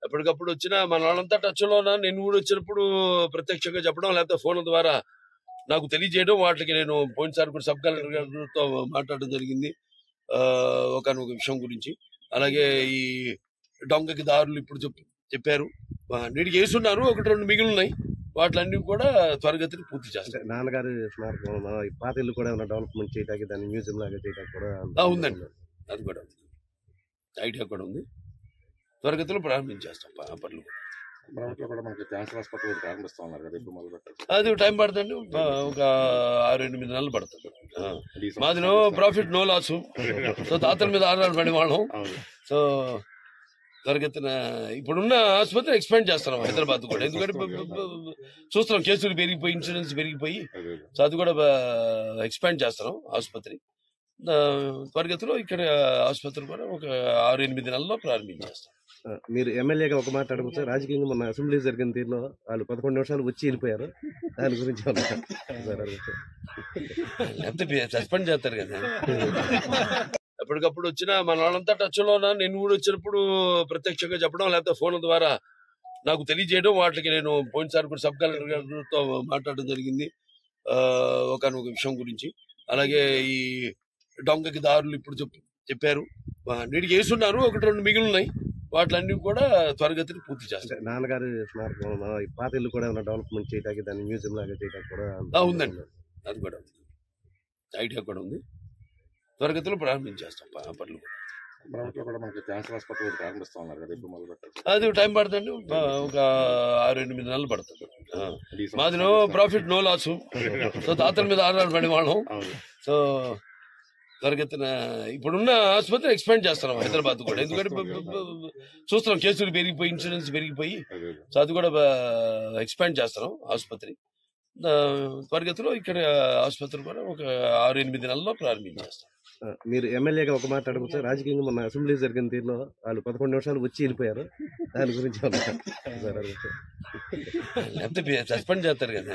ఎప్పటికప్పుడు వచ్చినా మన వాళ్ళంతా టచ్ లో ఉన్నా, నేను కూడా వచ్చినప్పుడు ప్రత్యక్షంగా చెప్పడం లేకపోతే ఫోన్ ద్వారా నాకు తెలియజేయడం, వాటికి నేను పోయినసారి కూడా సబ్ కలెక్టర్ గారితో మాట్లాడడం జరిగింది ఒకనొక విషయం గురించి. అలాగే ఈ డొంగకి దారులు ఇప్పుడు చెప్పారు, నీటికి వేసున్నారు, 1-2 మిగిలి ఉన్నాయి, వాటిలన్నీ కూడా త్వరగతిని పూర్తి చేస్తారు. నాన్నగారి స్మారకం పాత ఇల్లు కూడా డెవలప్మెంట్ చేయడానికి, దాన్ని మ్యూజియం లాగా చేయడానికి కూడా ఉందండి, అది కూడా ఐడియా కూడా ఉంది, త్వరగతిలో ప్రారంభించేస్తాం పనులు కూడా. అది టైం పడుతుంది, ఒక 6-8 నెలలు పడుతుంది. మాది ప్రాఫిట్ నో లాస్, సో తాతల మీద ఆధారపడి వాళ్ళం. సో త్వరగతిన ఇప్పుడున్న ఆసుపత్రి ఎక్స్పాండ్ చేస్తున్నాం హైదరాబాద్ కూడా, ఎందుకంటే చూస్తున్నాం కేసులు పెరిగిపోయి, ఇన్సూరెన్స్ పెరిగిపోయి, సో అది కూడా ఎక్స్పాండ్ చేస్తున్నాం ఆసుపత్రి. త్వరగతిలో ఇక్కడ ఆసుపత్రి కూడా ఒక 6-8 నెలల్లో ప్రారంభించేస్తాం. మీరు ఎమ్మెల్యేగా ఒక మాట అడుగుతారు, రాజకీయంగా మన అసెంబ్లీ జరిగిన తీరులో వాళ్ళు 11 నిమిషాలు వచ్చి వెళ్ళిపోయారు, దాని గురించి లేకపోతే సస్పెండ్ చేస్తారు కదా. ఎప్పటికప్పుడు వచ్చినా మన వాళ్ళంతా టచ్ లో ఉన్నా, నేను కూడా వచ్చినప్పుడు ప్రత్యక్షంగా చెప్పడం లేకపోతే ఫోన్ ద్వారా నాకు తెలియజేయడం, వాటికి నేను పోయినసారి కూడా సబ్ కలెక్టర్ గారితో మాట్లాడడం జరిగింది ఒకనొక విషయం గురించి. అలాగే ఈ డొంగకి దారులు ఇప్పుడు చెప్పారు, నీటికి వేసున్నారు, 1-2 మిగిలి ఉన్నాయి, వాటిలన్నీ కూడా త్వరగతిని పూర్తి చేస్తారు. నాన్నగారి స్మారకం పాత ఇల్లు కూడా డెవలప్మెంట్ చేయడానికి, దాన్ని మ్యూజియం లాగా చేయడానికి కూడా ఉందండి, అది కూడా ఐడియా కూడా ఉంది, త్వరగతిలో ప్రారంభించేస్తాం పనులు కూడా. అది టైం పడుతుంది, ఒక 6-8 నెలలు పడుతుంది. మాది ప్రాఫిట్ నో లాస్, సో తాతల మీద ఆధారపడి వాళ్ళం. సో త్వరగతిన ఇప్పుడున్న ఆసుపత్రి ఎక్స్పాండ్ చేస్తున్నాం హైదరాబాద్ కూడా, ఎందుకంటే చూస్తున్నాం కేసులు పెరిగిపోయి, ఇన్సూరెన్స్ పెరిగిపోయి, సో అది కూడా ఎక్స్పాండ్ చేస్తున్నాం ఆసుపత్రి. త్వరగతిలో ఇక్కడ ఆసుపత్రి కూడా ఒక 6-8 నెలల్లో ప్రారంభించేస్తాం. మీరు ఎమ్మెల్యేగా ఒక మాట అడుగుతారు, రాజకీయంగా మన అసెంబ్లీ జరిగిన తీరులో వాళ్ళు 11 నిమిషాలు వచ్చి వెళ్ళిపోయారు, దాని గురించి లేకపోతే సస్పెండ్ చేస్తారు కదా.